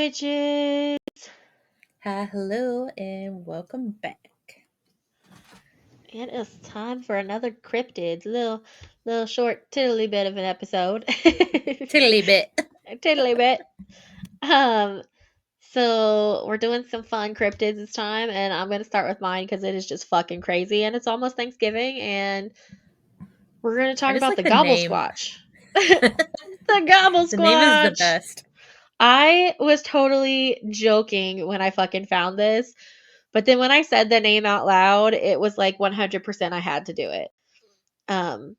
witches. Hi, hello, and welcome back. It is time for another Cryptids. Little short tiddly bit of an episode. Tiddly bit. Tiddly bit. Um, so we're doing some fun Cryptids this time, and I'm gonna start with mine because it is just fucking crazy, and it's almost Thanksgiving, and we're gonna I talk just about like the the name. Gobblesquatch. The The name is the Gobblesquatch. best. I was totally joking when I fucking found this. But then when I said the name out loud, it was like 100% I had to do it. Um,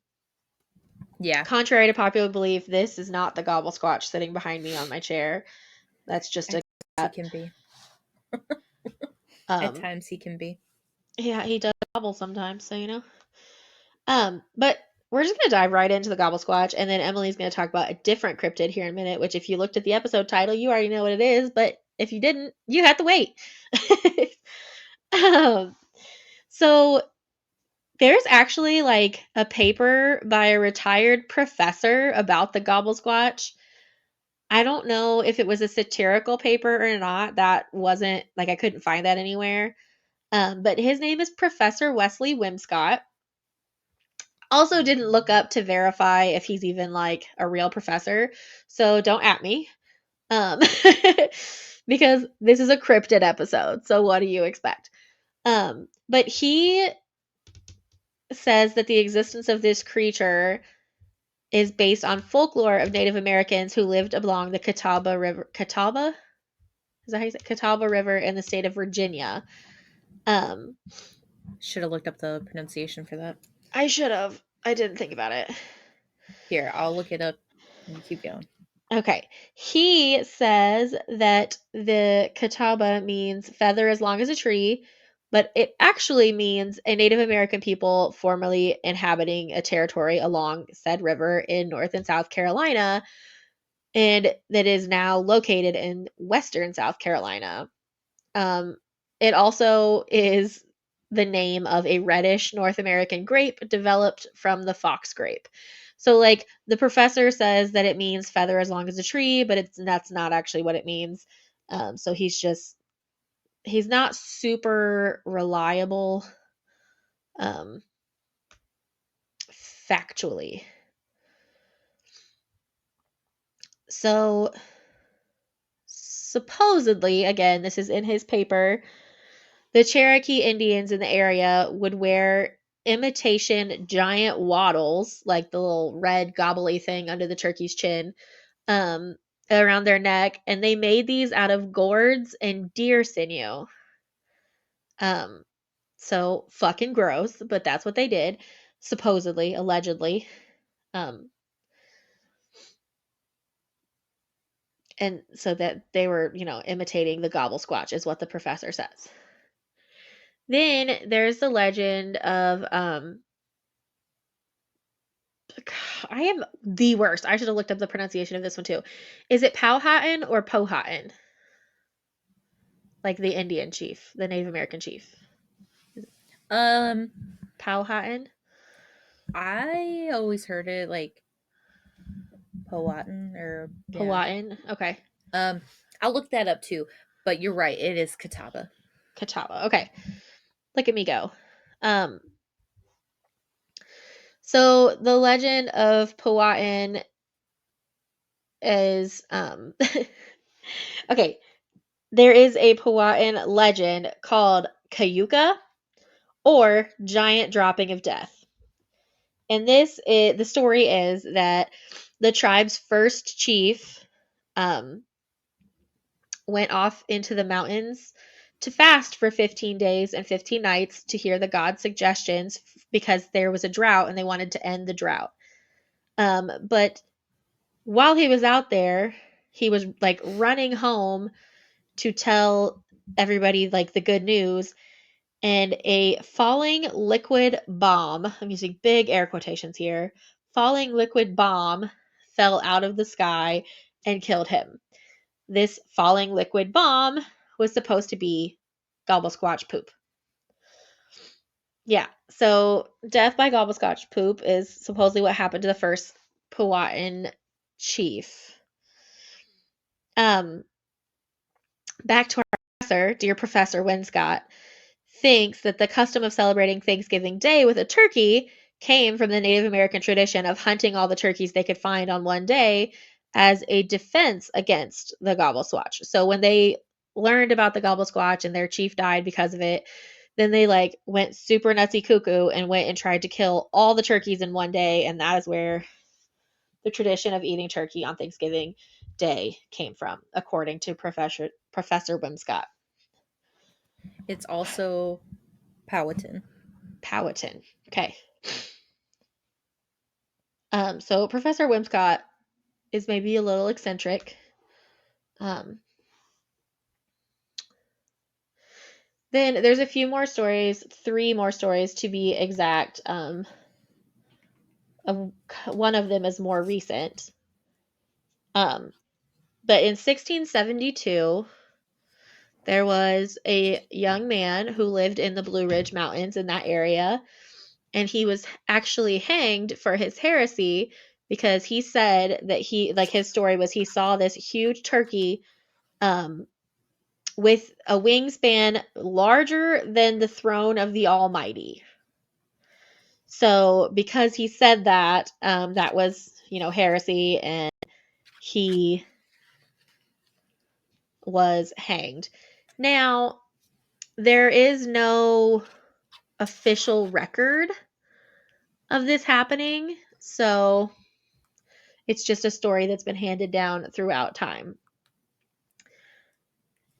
Yeah, Contrary to popular belief, this is not the Gobblesquatch sitting behind me on my chair. That's just at a times he cat. can be. At Um, times he can be. yeah, he does gobble sometimes, so you know. But we're just gonna dive right into the Gobblesquatch, and then Emily's gonna talk about a different cryptid here in a minute. Which, if you looked at the episode title, you already know what it is. But if you didn't, you had to wait. um, so there's actually like a paper by a retired professor about the Gobblesquatch. I don't know if it was a satirical paper or not. That wasn't like I couldn't find that anywhere. But his name is Professor Wesley Wimscott. Also, didn't look up to verify if he's even like a real professor. So don't at me. Um, because this is a cryptid episode. So what do you expect? But he says that the existence of this creature is based on folklore of Native Americans who lived along the Catawba River. Catawba? Is that how you say it? Catawba River in the state of Virginia. Um, Should have looked up the pronunciation for that. I should have. I didn't think about it. Here, I'll look it up. You keep going. Okay. He says that the Catawba means feather as long as a tree, but it actually means a Native American people formerly inhabiting a territory along said river in North and South Carolina, and that is now located in Western South Carolina. Um, it also is the name of a reddish North American grape developed from the fox grape. So, like, the professor says that it means feather as long as a tree, but that's not actually what it means. So he's not super reliable, um, factually. So supposedly, again, this is in his paper. The Cherokee Indians in the area would wear imitation giant wattles, like the little red gobbly thing under the turkey's chin, um, around their neck, and they made these out of gourds and deer sinew. Um, so fucking gross, but that's what they did, supposedly, allegedly. Um, and so that they were, imitating the Gobblesquatch, is what the professor says. Then there's the legend of I am the worst. I should have looked up the pronunciation of this one too. Is it Powhatan or Powhatan? Like the Indian chief, the Native American chief. Um, Powhatan? I always heard it like Powhatan or yeah. Powhatan? Okay. I'll look that up too. But you're right, it is Catawba. Catawba. Okay. Look at me go. Um, so the legend of Powhatan is okay. There is a Powhatan legend called Cayuga or Giant Dropping of Death. And the story is that the tribe's first chief um, went off into the mountains to fast for 15 days and 15 nights to hear the god's suggestions because there was a drought and they wanted to end the drought. But while he was out there, he was like running home to tell everybody like the good news, and a falling liquid bomb, I'm using big air quotations here, falling liquid bomb fell out of the sky and killed him. This falling liquid bomb was supposed to be Gobblesquatch poop. Yeah, so death by Gobblesquatch poop is supposedly what happened to the first Powhatan chief. Um, back to our professor, dear Professor Winscott, thinks that the custom of celebrating Thanksgiving Day with a turkey came from the Native American tradition of hunting all the turkeys they could find on one day as a defense against the Gobblesquatch. So when they learned about the Gobblesquatch and their chief died because of it, then they like went super nutsy cuckoo and went and tried to kill all the turkeys in one day, and that is where the tradition of eating turkey on Thanksgiving Day came from, according to Professor Wimscott. It's also Powhatan. Powhatan. Okay. So Professor Wimscott is maybe a little eccentric. Um, then there's a few more stories, 3 more stories to be exact. One of them is more recent. But in 1672, there was a young man who lived in the Blue Ridge Mountains in that area, and he was actually hanged for his heresy because he said that his story was he saw this huge turkey um, with a wingspan larger than the throne of the Almighty. So because he said that, that was, heresy, and he was hanged. Now, there is no official record of this happening, so it's just a story that's been handed down throughout time.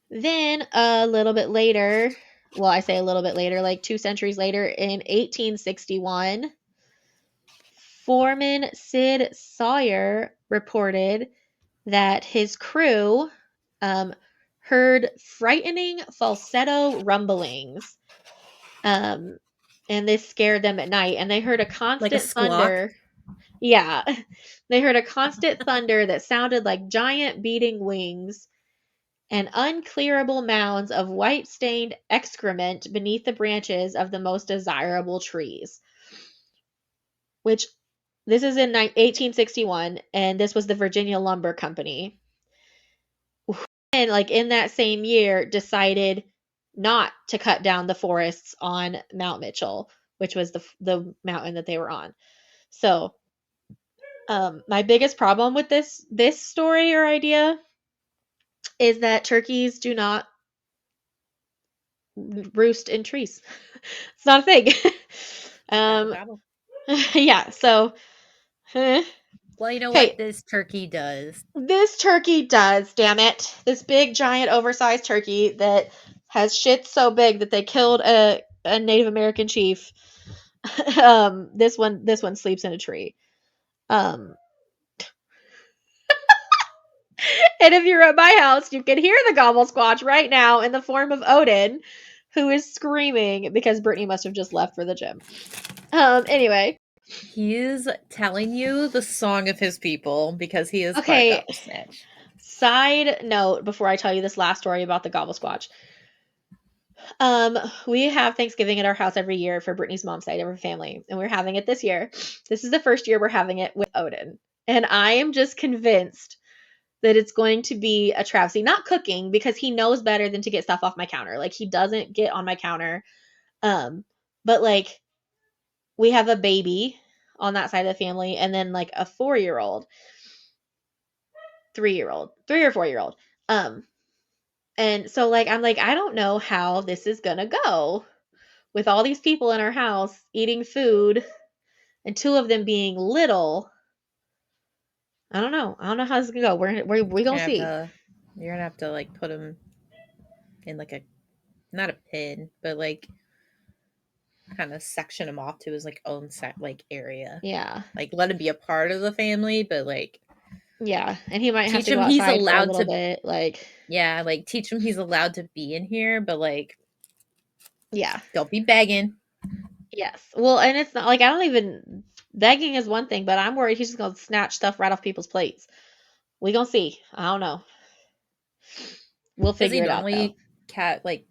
Then a little bit later, well, I say a little bit later, like 2 centuries later, in 1861, Foreman Sid Sawyer reported that his crew heard frightening falsetto rumblings. And this scared them at night, and they heard a Like a constant squawk. thunder. Yeah. They heard a constant thunder that sounded like giant beating wings and unclearable mounds of white stained excrement beneath the branches of the most desirable trees. Which this is in 1861, and this was the Virginia Lumber Company. And like in that same year, decided not to cut down the forests on Mount Mitchell, which was the mountain that they were on. So, my biggest problem with this story or idea is that turkeys do not roost in trees. It's not a thing. Gobble, um, gobble. yeah. So, eh. Well, you know what Okay, this turkey does? this turkey does. Damn it! This big, giant, oversized turkey that has shit so big that they killed a Native American chief. This one sleeps in a tree. Um, and if you're at my house, you can hear the Gobblesquatch right now in the form of Odin, who is screaming because Brittany must have just left for the gym. Anyway. He's telling you the song of his people because he is part Okay. Gobblesnatch. Side note before I tell you this last story about the Gobblesquatch. We have Thanksgiving at our house every year for Brittany's mom's side of her family, and we're having it this year. This is the first year we're having it with Odin, and I am just convinced that it's going to be a travesty. Not cooking, because he knows better than to get stuff off my counter. Like, he doesn't get on my counter. But like, we have a baby on that side of the family, and then like a 4-year-old, 3-year-old, 3 or 4-year-old. And so like I'm like, I don't know how this is gonna go with all these people in our house eating food and 2 of them being little. I don't know. I don't know how this is gonna go. We You're gonna gonna have see. to, you're gonna have to like put him in like a, not a pin, but like kind of section him off to his like own set like area. Yeah. Like let him be a part of the family, but like Yeah. And he might have teach to go him he's outside for a allowed little to, bit. Like, yeah, like teach him he's allowed to be in here, but like yeah. don't be begging. Yes. Well, and it's not like I don't even begging is one thing, but I'm worried he's just gonna snatch stuff right off people's plates. We gonna see. I don't know. We'll Does he figure it out though. normally cat like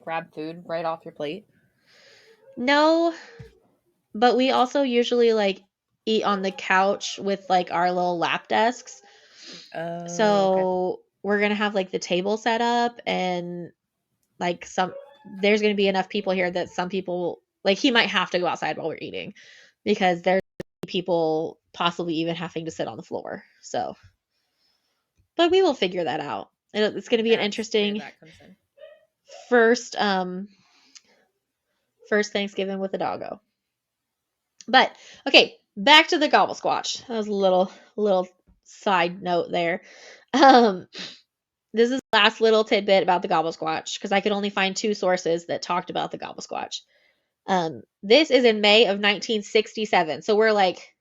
grab food right off your plate? No, but we also usually like eat on the couch with like our little lap desks. Oh, okay. So we're gonna have like the table set up, and like some there's gonna be enough people here that some people like he might have to go outside while we're eating because there's people possibly even having to sit on the floor. So, but we will figure that out. It's going to be an That's where interesting that comes in. first first Thanksgiving with a doggo. But okay, back to the Gobblesquatch. That was a little side note there. Um, this is the last little tidbit about the Gobblesquatch because I could only find two sources that talked about the Gobblesquatch. This is in May of 1967, so we're like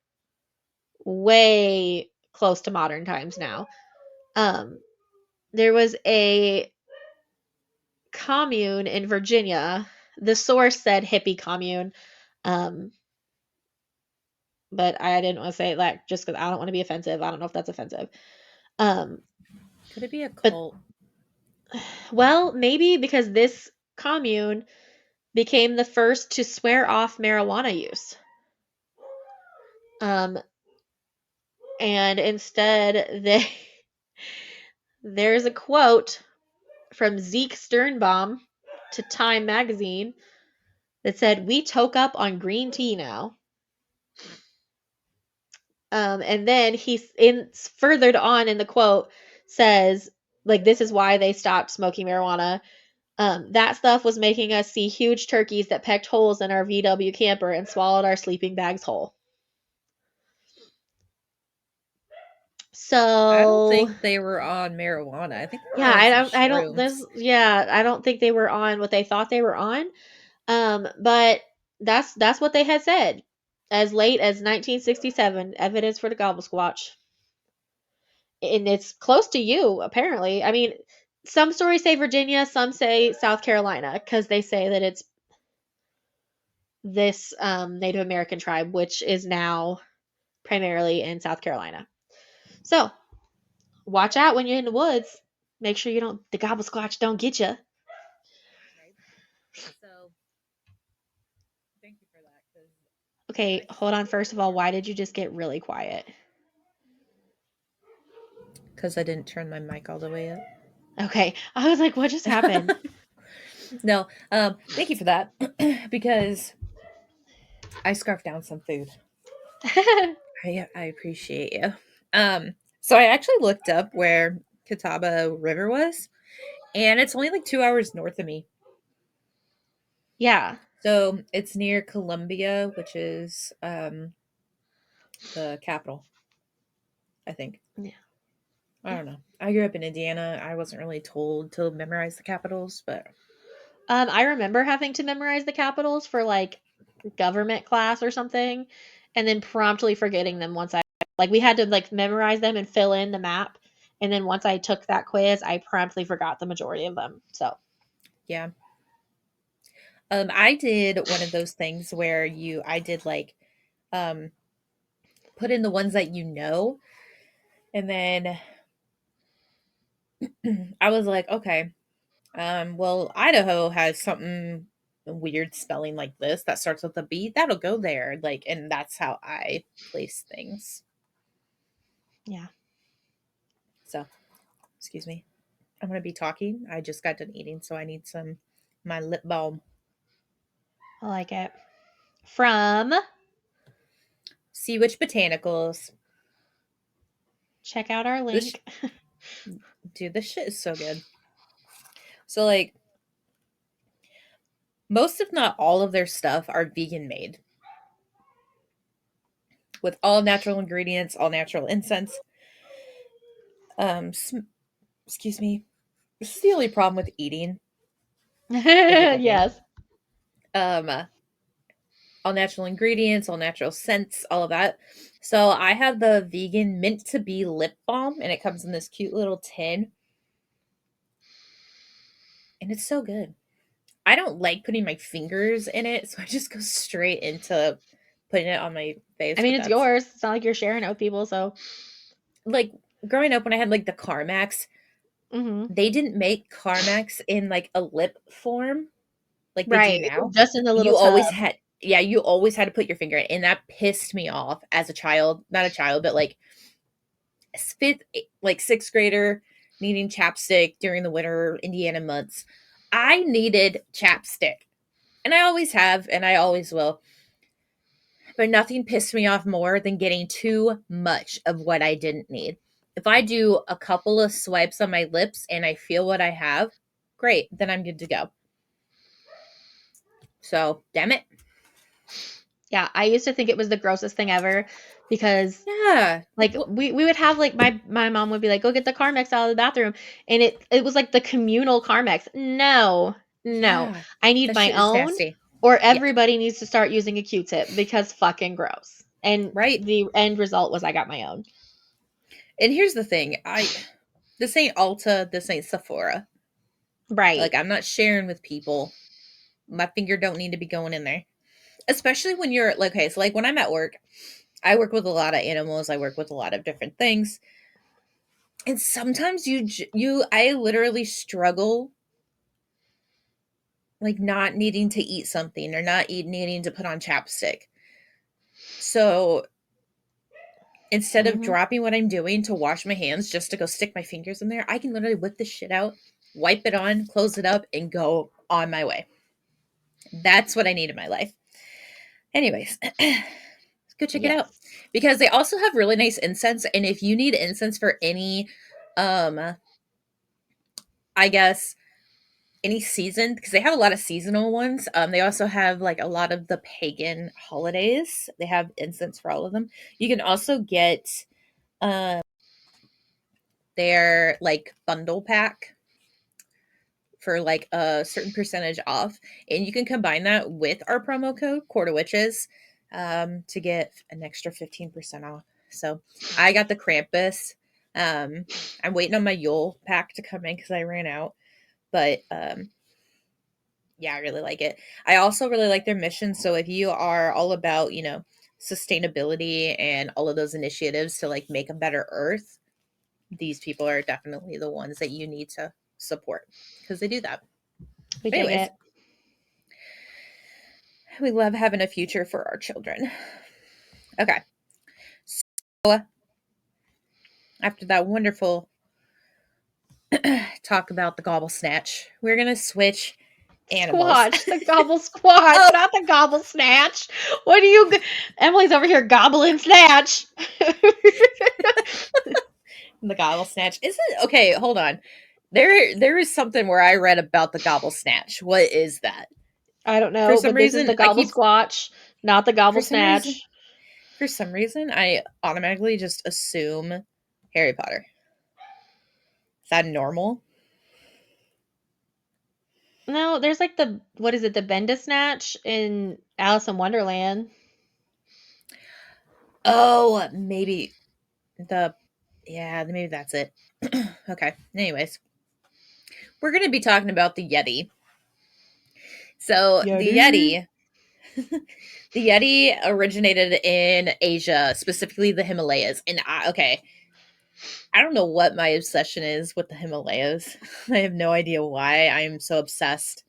way close to modern times now. Um, there was a commune in Virginia. The source said hippie commune, um, but I didn't want to say it like just because I don't want to be offensive. I don't know if that's offensive. Um, Could it be a but cult? well, maybe because this commune became the first to swear off marijuana use. Um, and instead, there's a quote from Zeke Sternbaum to Time magazine that said, "We toke up on green tea now." And then he's in furthered on in the quote says, like, this is why they stopped smoking marijuana. That stuff was making us see huge turkeys that pecked holes in our VW camper and swallowed our sleeping bags whole. I don't So think they were on marijuana. I think they yeah, were on some I don't shrooms. this yeah, I don't think they were on what they thought they were on. But that's what they had said as late as 1967, evidence for the Gobblesquatch. And it's close to you, apparently. I mean, some stories say Virginia, some say South Carolina, because they say that it's this Native American tribe, which is now primarily in South Carolina. So watch out when you're in the woods. Make sure you don't the Gobblesquatch don't get you. Right. So thank you for that because Okay, I just hold on. completely First of all, forgot. why did you just get really quiet? Because I didn't turn my mic all the way up. Okay, I was like, what just happened? No, thank you for that because I scarfed down some food. I appreciate you. So I actually looked up where Catawba River was, and it's only like 2 hours north of me. Yeah. So it's near Columbia, which is the capital, I think. Yeah. I don't know. I grew up in Indiana. I wasn't really told to memorize the capitals, but I remember having to memorize the capitals for like government class or something, and then promptly forgetting them once I like we had to like memorize them and fill in the map. And then once I took that quiz, I promptly forgot the majority of them. So yeah. I did one of those things where I did like um put in the ones that you know, and then I was like, okay, well, Idaho has something weird spelling like this that starts with a B. That'll go there. Like, and that's how I place things. yeah, So, excuse me. I'm gonna be talking. I just got done eating, so I need some my lip balm. I like it. From See which botanicals. check out our This link. dude, this shit is so good. So like most if not all of their stuff are vegan made with all natural ingredients, all natural incense. Excuse me. This is the only problem with eating is the cooking. Yes. Um, all natural ingredients, all natural scents, all of that. So I have the vegan mint to be lip balm, and it comes in this cute little tin, and it's so good. I don't like putting my fingers in it, so I just go straight into putting it on my I face. mean, But it's that's yours. It's not like you're sharing it with people. So, like growing up when I had like the Carmex, hmm they didn't make Carmex in like a lip form like they do right. now. Just in the little You tub. always had, yeah, you always had to put your finger in, and that pissed me off as a child. Not a child, but like fifth, like sixth grader. needing chapstick during the winter Indiana months. I needed chapstick. And I always have, and I always will. But nothing pissed me off more than getting too much of what I didn't need. If I do a couple of swipes on my lips and I feel what I have, great, then I'm good to go. So, damn it. Yeah, I used to think it was the grossest thing ever because Yeah. like we would have like my mom would be like, "Go get the Carmex out of the bathroom," and it was like the communal Carmex. No, no, Yeah. I need That my shit is own, nasty. or Yeah. everybody needs to start using a Q-tip because fucking gross. And Right. the end result was I got my own. And here's the thing. This ain't Ulta, this ain't Sephora. Right. Like, I'm not sharing with people. My finger don't need to be going in there. Especially when you're like, okay, so like when I'm at work, I work with a lot of animals, I work with a lot of different things. And sometimes I literally struggle like not needing to eat something or needing to put on chapstick. So instead of Mhm. dropping what I'm doing to wash my hands just to go stick my fingers in there, I can literally whip this shit out, wipe it on, close it up, and go on my way. That's what I need in my life. Anyways, go check it out Yes. because they also have really nice incense. And if you need incense for any, um, I guess any season, because they have a lot of seasonal ones. They also have like a lot of the pagan holidays. They have incense for all of them. You can also get um their like bundle pack for like a certain percentage off, and you can combine that with our promo code Quarter Witches to get an extra 15% off. So I got the Krampus. Um, I'm waiting on my Yule pack to come in because I ran out, but yeah, I really like it. I also really like their mission. So if you are all about, sustainability and all of those initiatives to like make a better earth, these people are definitely the ones that you need to support because they do that. We But dig anyways, it. we love having a future for our children. Okay. So after that wonderful talk about the gobble snatch, we're going to switch animals. Squatch, the gobble squatch, Oh, not the gobble snatch. What do you? Emily's over here gobbling snatch. the gobble snatch. Isn't okay, hold on. There is something where I read about the gobble snatch. What is that? I don't For know, some but this is the reason, I gobble keep squatch, not the for gobble some reason snatch. for some reason I automatically just assume Harry Potter. Is that normal? No, there's like the what is it? The Benda snatch in Alice in Wonderland. Oh, maybe the yeah, maybe that's it. Okay. Anyways, we're going to be talking about the Yeti. So, Yeti. the Yeti originated in Asia, specifically the Himalayas. And I don't know what my obsession is with the Himalayas. I have no idea why I'm so obsessed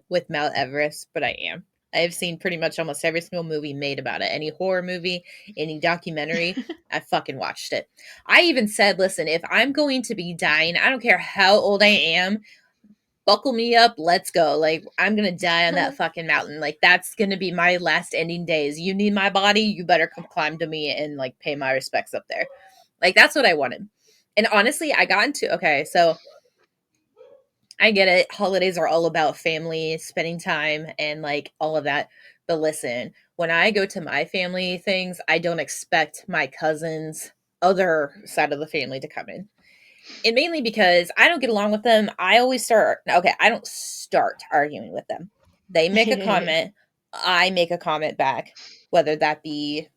with Mount Everest, but I am. I have seen pretty much almost every single movie made about it. Any horror movie, any documentary, I fucking watched it. I even said, listen, if I'm going to be dying, I don't care how old I am, buckle me up, let's go. Like, I'm going to die on that fucking mountain. Like, that's going to be my last ending days. You need my body, you better come climb to me and, like, pay my respects up there. Like, that's what I wanted. And honestly, I got into, okay, so I get it. Holidays are all about family, spending time, and like all of that. But listen, when I go to my family things, I don't expect my cousins, other side of the family to come in. And mainly because I don't get along with them. I always okay, I don't start arguing with them. They make a comment, I make a comment back, whether that be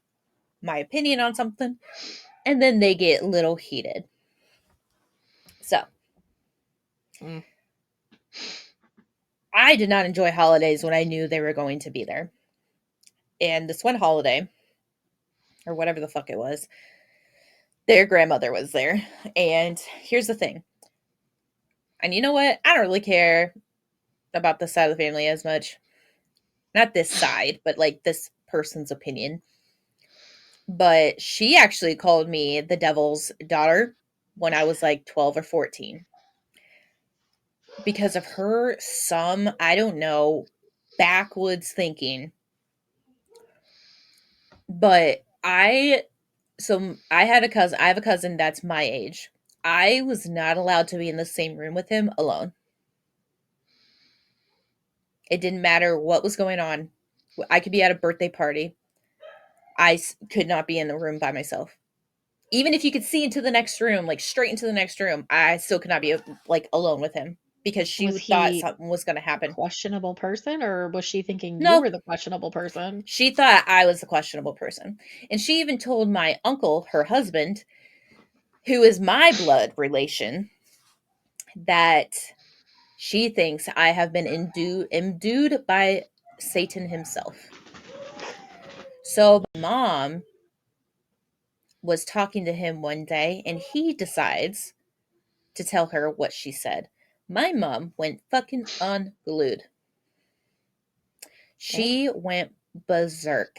my opinion on something, and then they get a little heated. So Mm. I did not enjoy holidays when I knew they were going to be there. And this one holiday, or whatever the fuck it was, their grandmother was there. And here's the thing. And you know what? I don't really care about this side of the family as much. Not this side, but like this person's opinion. But she actually called me the devil's daughter when I was like 12 or 14 because of her some, I don't know, backwoods thinking. But I had a cousin, I have a cousin that's my age. I was not allowed to be in the same room with him alone. It didn't matter what was going on. I could be at a birthday party. Could not be in the room by myself. Even if you could see into the next room, like straight into the next room, I still could not be like alone with him because Was she thought he something was going to a happen. questionable person, or was she thinking you No, were the questionable person? she thought I was the questionable person. And she even told my uncle, her husband, who is my blood relation, that she thinks I have been imbued by Satan himself. So my mom was talking to him one day and he decides to tell her what she said. My mom went fucking unglued. Damn. She went berserk.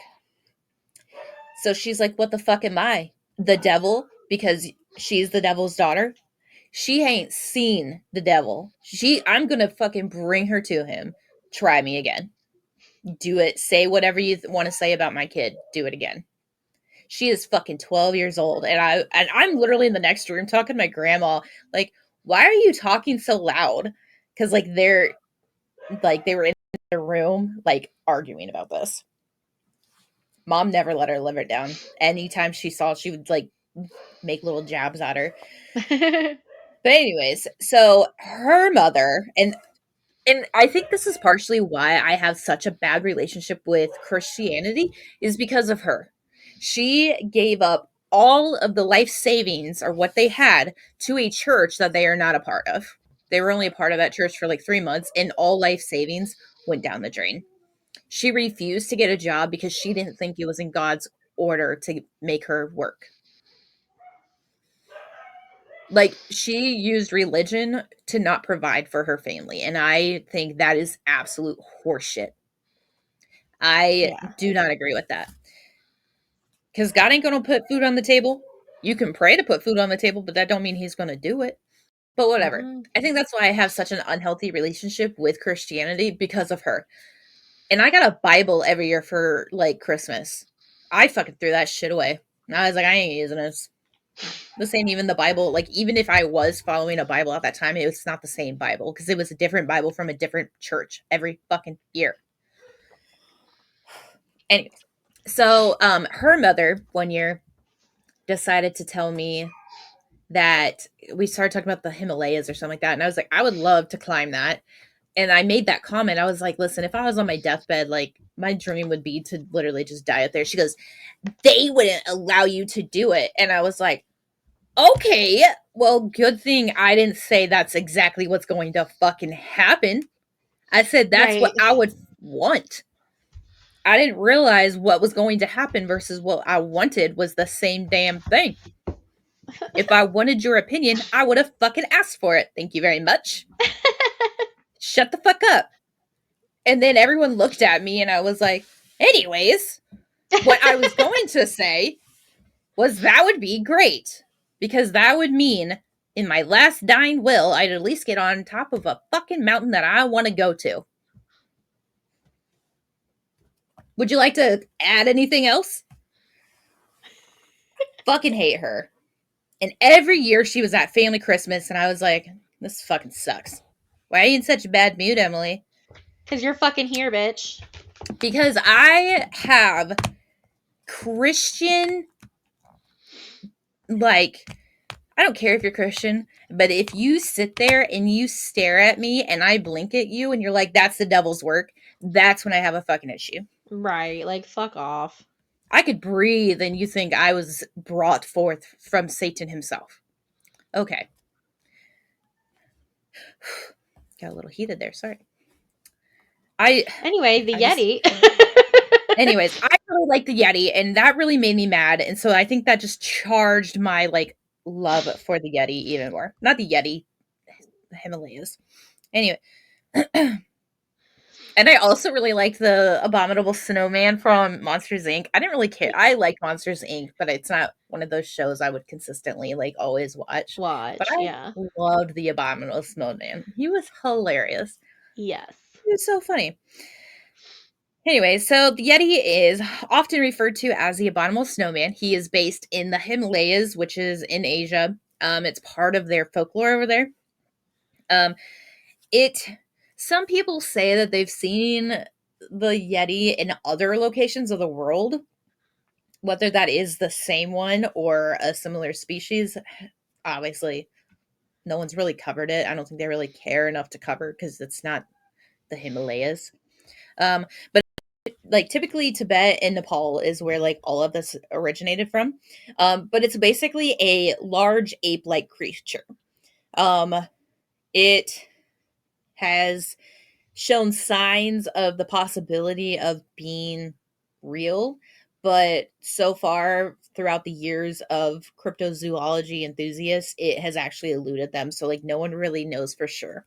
So she's like, what the fuck am I? The devil? Because she's the devil's daughter? She ain't seen the devil. I'm gonna fucking bring her to him. Try me again. Do it. Say whatever you want to say about my kid. Do it again. She is fucking 12 years old, and I'm literally in the next room talking to my grandma. Like, why are you talking so loud? Because they were in their room like arguing about this. Mom never let her live it down. Anytime she saw, she would like make little jabs at her. But anyways, so her mother and I think this is partially why I have such a bad relationship with Christianity is because of her. She gave up all of the life savings or what they had to a church that they are not a part of. They were only a part of that church for like 3 months, and all life savings went down the drain. She refused to get a job because she didn't think it was in God's order to make her work. Like she used religion to not provide for her family, and I think that is absolute horseshit. I Yeah. do not agree with that because God ain't gonna put food on the table. You can pray to put food on the table, but that don't mean He's gonna do it. But whatever. Mm-mm. I think that's why I have such an unhealthy relationship with Christianity because of her. And I got a Bible every year for like Christmas. I fucking threw that shit away. And I was like, I ain't using this. This ain't even the Bible. Like, even if I was following a Bible at that time, it was not the same Bible because it was a different Bible from a different church every fucking year. Anyways, so her mother one year decided to tell me that we started talking about the Himalayas or something like that. And I was like, I would love to climb that. And I made that comment. I was like, listen, if I was on my deathbed, like my dream would be to literally just die up there. She goes, they wouldn't allow you to do it. And I was like, okay, well, good thing I didn't say that's exactly what's going to fucking happen. I said that's what Right. I would want. I didn't realize what was going to happen versus what I wanted was the same damn thing. If I wanted your opinion, I would have fucking asked for it. Thank you very much. Shut the fuck up. And then everyone looked at me and I was like, anyways, what I was going to say was that would be great because that would mean in my last dying will, I'd at least get on top of a fucking mountain that I want to go to. Would you like to add anything else? Fucking hate her. And every year she was at family Christmas, and I was like, this fucking sucks. Why are you in such a bad mood, Emily? Because you're fucking here, bitch. Because I have Christian, like, I don't care if you're Christian, but if you sit there and you stare at me and I blink at you and you're like, that's the devil's work, that's when I have a fucking issue. Right. Like, fuck off. I could breathe and you think I was brought forth from Satan himself. Okay. Got a little heated there. Sorry. I Anyway, the I just Yeti. anyways, I really like the Yeti and that really made me mad. And so I think that just charged my like love for the Yeti even more. Not the Yeti, the Himalayas. Anyway, And I also really liked the Abominable Snowman from Monsters Inc. I didn't really care. I liked Monsters Inc., but it's not one of those shows I would consistently like always watch. But Watch, I yeah. loved the Abominable Snowman. He was hilarious. Yes. He was so funny. Anyway, so the Yeti is often referred to as the Abominable Snowman. He is based in the Himalayas, which is in Asia. It's part of their folklore over there. Um, it some people say that they've seen the Yeti in other locations of the world. Whether that is the same one or a similar species, obviously, no one's really covered it. I don't think they really care enough to cover because it's not the Himalayas. But like typically Tibet and Nepal is where like all of this originated from. But it's basically a large ape-like creature. Um, it has shown signs of the possibility of being real, but so far throughout the years of cryptozoology enthusiasts, it has actually eluded them. So like no one really knows for sure.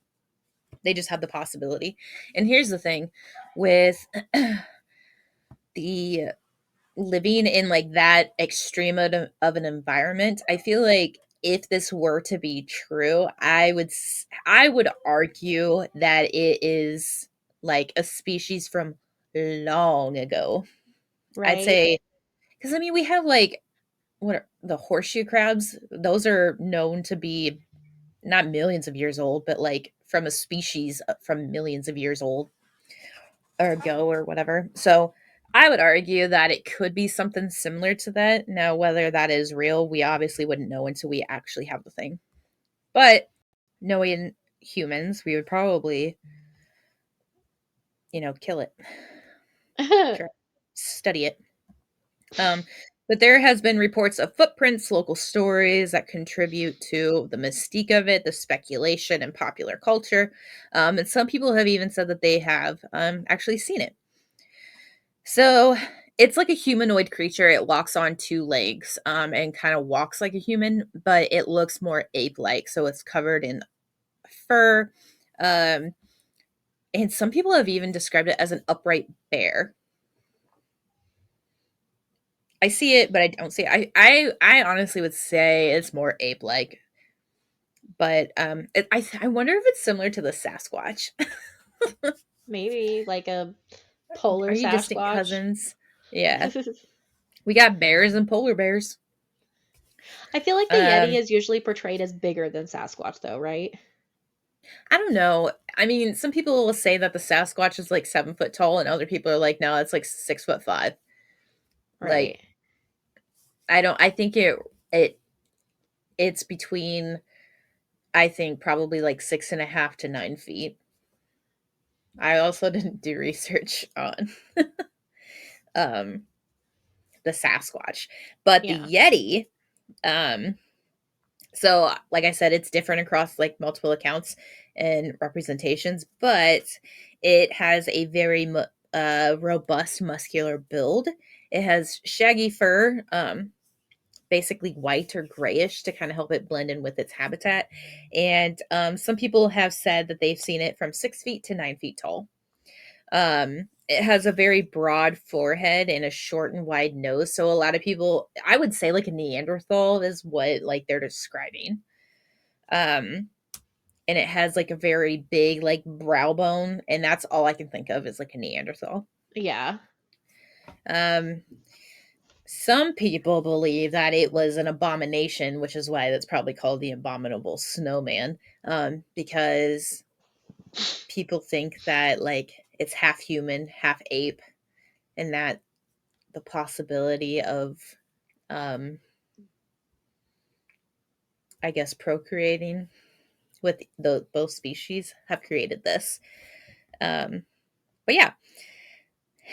They just have the possibility. And here's the thing with the living in like that extreme of an environment, I feel like if this were to be true, I would argue that it is like a species from long ago. I'd Right? say because I mean we have like what are the horseshoe crabs? Those are known to be not millions of years old, but like from a species from millions of years old or ago or whatever. So I would argue that it could be something similar to that. Now, whether that is real, we obviously wouldn't know until we actually have the thing. But knowing humans, we would probably, kill it, try study it. Um, but there has been reports of footprints, local stories that contribute to the mystique of it, the speculation and popular culture. And some people have even said that they have actually seen it. So it's like a humanoid creature. It walks on two legs and kind of walks like a human, but it looks more ape like. So it's covered in fur. Um, and some people have even described it as an upright bear. I see it, but I don't see it. I honestly would say it's more ape like, but I wonder if it's similar to the Sasquatch. Maybe like a polar Are you distant Sasquatch. cousins? Yeah, we got bears and polar bears. I feel like the Yeti Um, is usually portrayed as bigger than Sasquatch, though, right? I don't know. I mean, some people will say that the Sasquatch is like 7 foot tall, and other people are like, no, it's like 6'5". Like, Right. I don't. I think it it's between. I think probably like 6.5 to 9 feet. I also didn't do research on um the Sasquatch, but the Yeah. Yeti. Um, so like I said, it's different across like multiple accounts and representations, but it has a very robust muscular build. It has shaggy fur, basically white or grayish to kind of help it blend in with its habitat. And some people have said that they've seen it from 6 feet to 9 feet tall. It has a very broad forehead and a short and wide nose. So a lot of people, I would say like a Neanderthal is what like they're describing. Um, and it has like a very big like brow bone, and that's all I can think of is like a Neanderthal. Yeah. Um, some people believe that it was an abomination, which is why that's probably called the abominable snowman, because people think that like it's half human, half ape, and that the possibility of, um, I guess, procreating with both species have created this. Um, but yeah,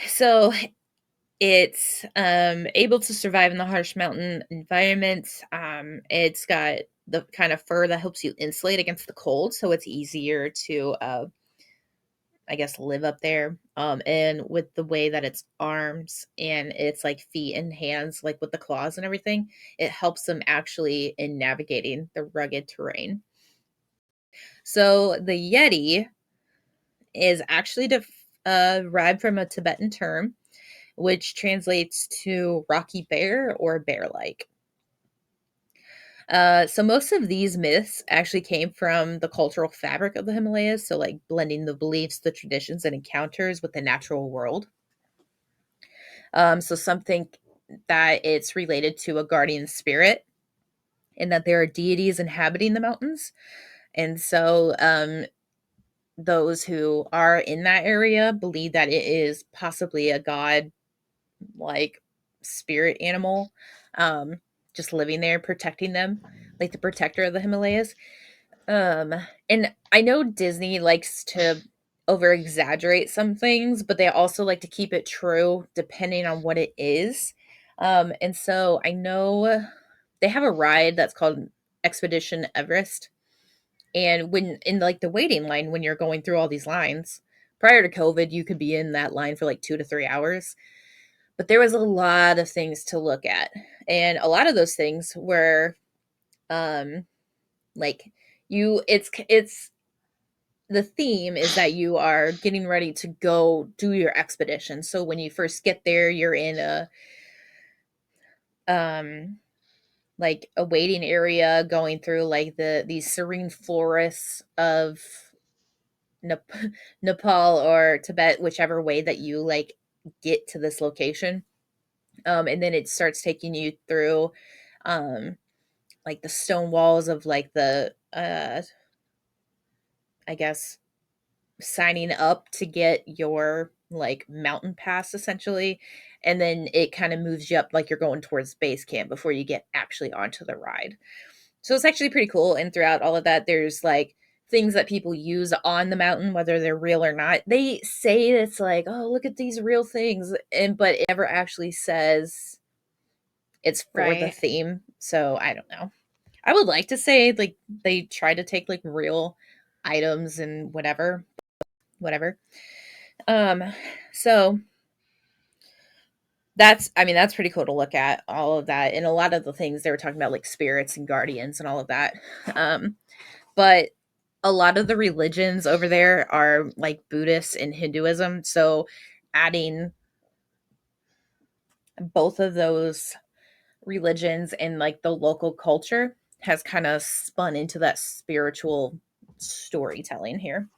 so it's able to survive in the harsh mountain environments. It's got the kind of fur that helps you insulate against the cold, so it's easier to, I guess, live up there. And with the way that its arms and its like feet and hands, like with the claws and everything, it helps them actually in navigating the rugged terrain. So the Yeti is actually derived from a Tibetan term, which translates to rocky bear or bear like. So most of these myths actually came from the cultural fabric of the Himalayas, so like blending the beliefs, the traditions, and encounters with the natural world. So some think that it's related to a guardian spirit and that there are deities inhabiting the mountains. And so those who are in that area believe that it is possibly a god like spirit animal, um, just living there, protecting them, like the protector of the Himalayas. Um, and I know Disney likes to over exaggerate some things, but they also like to keep it true depending on what it is. And so I know they have a ride that's called Expedition Everest. And when in like the waiting line, when you're going through all these lines, prior to COVID, you could be in that line for like 2 to 3 hours. But there was a lot of things to look at. And a lot of those things were um like it's the theme is that you are getting ready to go do your expedition. So when you first get there, you're in a um like a waiting area going through like these serene forests of Nep- Nepal or Tibet, whichever way that you like get to this location. And then it starts taking you through um like the stone walls of like the I guess signing up to get your like mountain pass essentially, and then it kind of moves you up like you're going towards base camp before you get actually onto the ride. So it's actually pretty cool, and throughout all of that there's like things that people use on the mountain whether they're real or not. They say it's like, oh, look at these real things, and but it never actually says it's for the Right. theme. So I don't know. I would like to say like they try to take like real items and whatever. Um, so that's, I mean, that's pretty cool to look at all of that. And a lot of the things they were talking about, like spirits and guardians and all of that. But a lot of the religions over there are like Buddhist and Hinduism. So adding both of those religions and like the local culture has kind of spun into that spiritual storytelling here.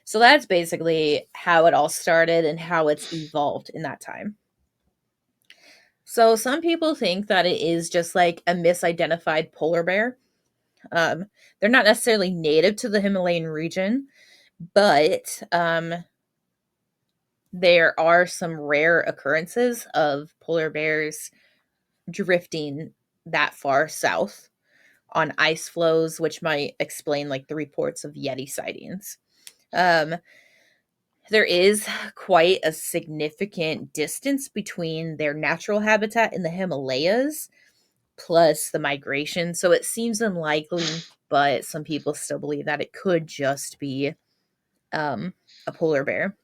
So that's basically how it all started and how it's evolved in that time. So some people think that it is just like a misidentified polar bear. Um, they're not necessarily native to the Himalayan region, but there are some rare occurrences of polar bears drifting that far south on ice flows, which might explain like the reports of Yeti sightings. Um, there is quite a significant distance between their natural habitat in the Himalayas plus the migration. So it seems unlikely, but some people still believe that it could just be a polar bear.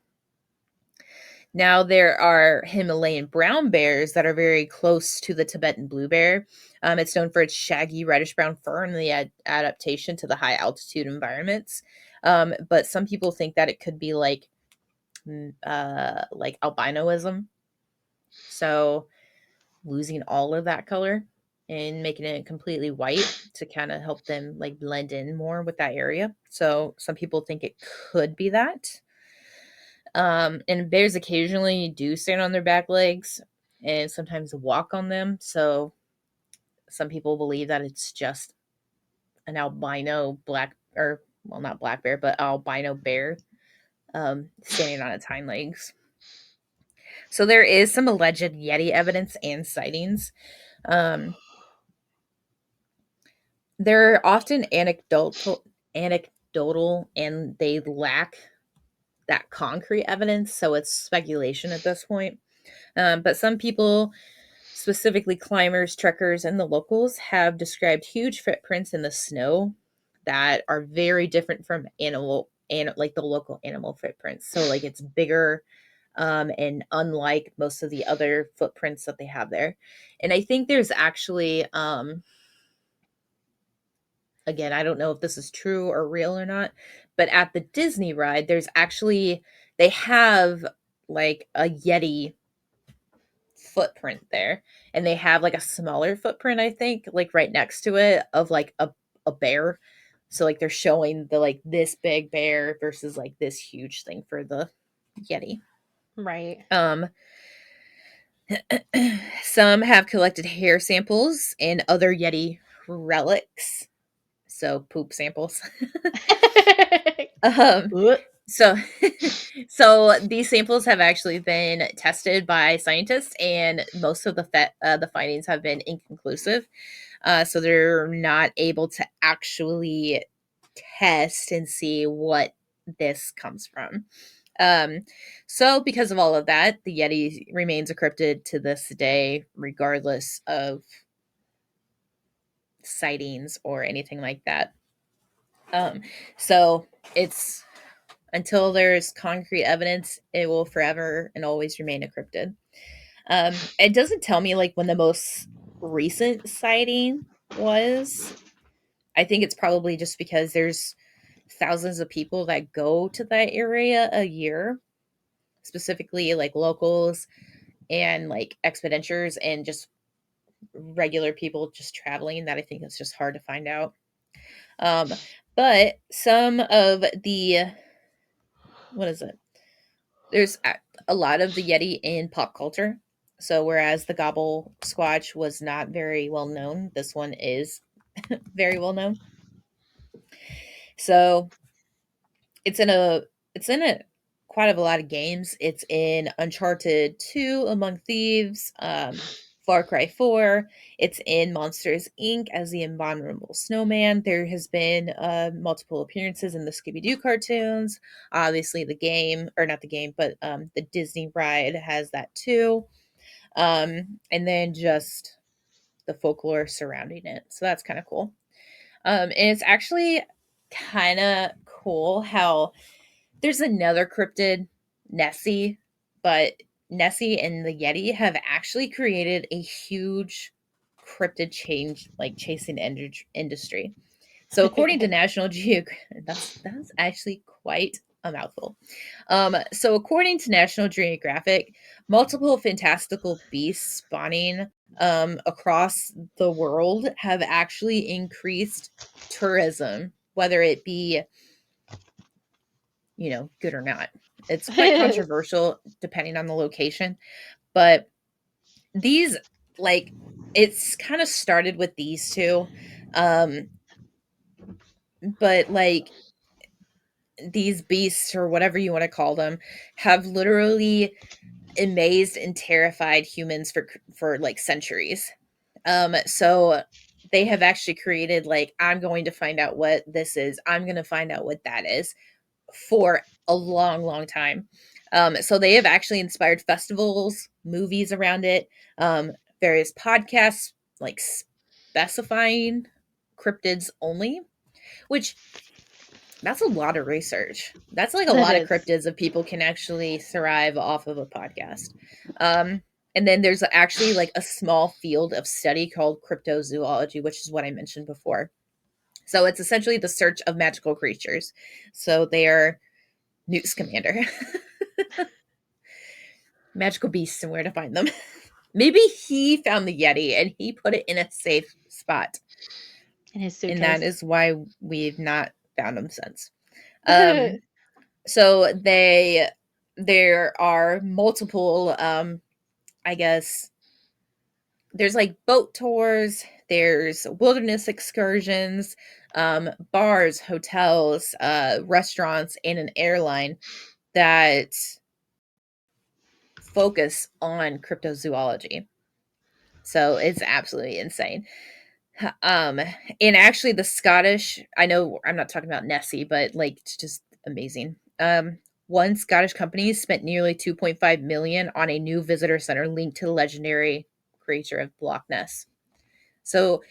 Now, there are Himalayan brown bears that are very close to the Tibetan blue bear. It's known for its shaggy reddish brown fur and the adaptation to the high altitude environments. But some people think that it could be like albinoism. So losing all of that color and making it completely white to kind of help them like blend in more with that area. So some people think it could be that. And bears occasionally do stand on their back legs and sometimes walk on them. So some people believe that it's just an albino black or well not black bear but albino bear standing on its hind legs. So there is some alleged Yeti evidence and sightings. Um, they're often anecdotal and they lack that concrete evidence, so it's speculation at this point. But some people, specifically climbers, trekkers, and the locals, have described huge footprints in the snow that are very different from animal and like the local animal footprints. So like it's bigger, and unlike most of the other footprints that they have there. And I think there's actually again, I don't know if this is true or real or not, but at the Disney ride, there's actually they have like a Yeti footprint there, and they have like a smaller footprint, I think, like right next to it of like a bear. So like they're showing the like this big bear versus like this huge thing for the Yeti. Right. Um some have collected hair samples and other Yeti relics, so poop samples. um Ugh. so so these samples have actually been tested by scientists, and most of the findings have been inconclusive. So they're not able to actually test and see what this comes from. Um, so because of all of that, the Yeti remains a cryptid to this day, regardless of sightings or anything like that. Um, so it's until there's concrete evidence, it will forever and always remain a cryptid. It doesn't tell me like when the most recent sighting was. I think it's probably just because there's thousands of people that go to that area a year, specifically like locals and like expeditures and just regular people just traveling, that I think it's just hard to find out. Um, but some of the what is it? There's a lot of the Yeti in pop culture. So whereas the Gobble Squatch was not very well known, this one is very well known. So it's in a it's in a quite a lot of games. It's in Uncharted 2 Among Thieves, Far Cry 4. It's in Monsters Inc. as the Abominable Snowman. There has been multiple appearances in the Scooby Doo cartoons. Obviously, the game, or not the game, but the Disney ride has that too. And then just the folklore surrounding it. So that's kind of cool. And it's actually kind of cool how there's another cryptid, Nessie, but Nessie and the Yeti have actually created a huge cryptid change, like chasing industry. So according to National Geographic, that's actually quite a mouthful. So according to National Geographic, multiple fantastical beasts spawning across the world have actually increased tourism, whether it be good or not. It's quite controversial depending on the location, but these like it's kind of started with these two. Um but like these beasts or whatever you want to call them have literally amazed and terrified humans for like centuries. So they have actually created like, I'm going to find out what this is. I'm going to find out what that is for a long, long time. So they have actually inspired festivals, movies around it, various podcasts like specifying cryptids only, which that's a lot of research. That's like a That lot of is. cryptids of people can actually thrive off of a podcast. Um, and then there's actually like a small field of study called cryptozoology, which is what I mentioned before. So it's essentially the search of magical creatures. So they are Newt Scamander. Magical beasts and where to find them. Maybe he found the Yeti and he put it in a safe spot. In his And that suitcase. is why we've not found him since. Um, so there are multiple I guess there's like boat tours, there's wilderness excursions, bars, hotels, restaurants, and an airline that focus on cryptozoology. So it's absolutely insane. Um, and actually, the Scottish, I know I'm not talking about Nessie, but like it's just amazing. One Scottish company spent nearly 2.5 million on a new visitor center linked to the legendary creature of Loch Ness. So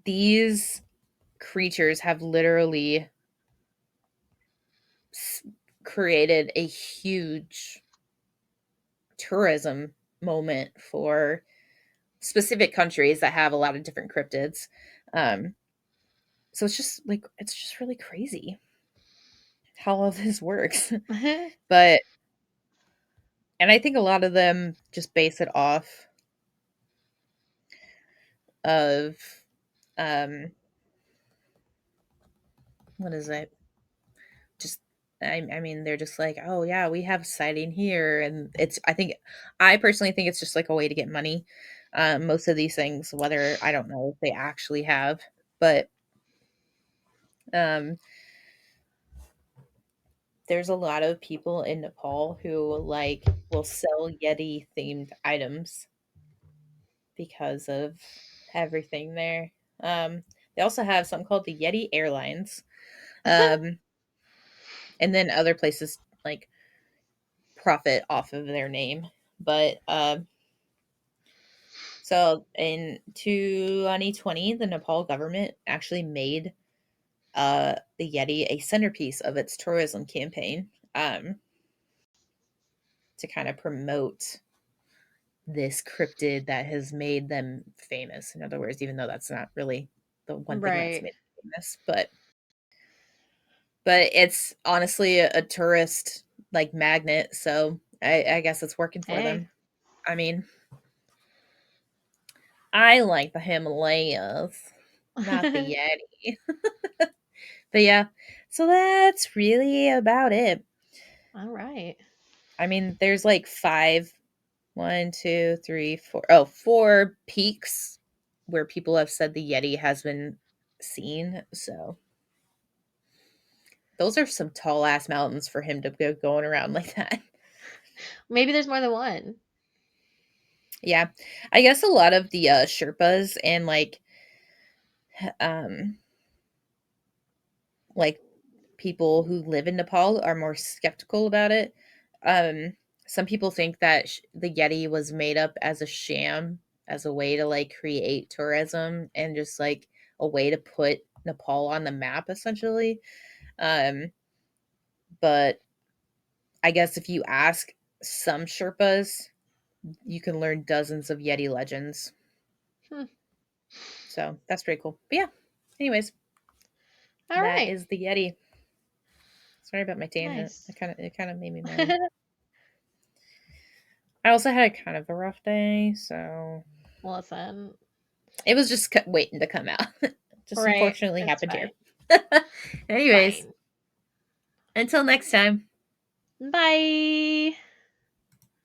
these creatures have literally created a huge tourism moment for specific countries that have a lot of different cryptids. Um, so it's just really crazy how all this works. But and I think a lot of them just base it off of um what is it? Just I mean they're just like, oh yeah, we have a sighting here, and I personally think it's just like a way to get money. Most of these things, whether I don't know if they actually have, but um there's a lot of people in Nepal who like will sell Yeti themed items because of everything there. Um, they also have something called the Yeti Airlines, um, and then other places like profit off of their name. But so in 2020, the Nepal government actually made the Yeti a centerpiece of its tourism campaign, to kind of promote this cryptid that has made them famous. In other words, even though that's not really the one thing that's Right. made them famous, but it's honestly a tourist like magnet, so I guess it's working for Hey. them. I mean, I like the Himalayas, not the Yeti. But yeah, so that's really about it. All right. I mean, there's like five, one, two, three, four, oh, four peaks where people have said the Yeti has been seen. So those are some tall ass mountains for him to go going around like that. Maybe there's more than one. Yeah. I guess a lot of the Sherpas and um like people who live in Nepal are more skeptical about it. Um some people think that the Yeti was made up as a sham, as a way to like create tourism and just like a way to put Nepal on the map essentially. Um but I guess if you ask some Sherpas, you can learn dozens of Yeti legends. Hmm. So that's pretty cool. But yeah, anyways, All that right. is the Yeti. Sorry about my tangent. Nice. It kind of made me mad. I also had a kind of a rough day, so Listen. it was just waiting to come out. Just Right. unfortunately It's happened here. fine. Anyways, Fine. until next time. Bye.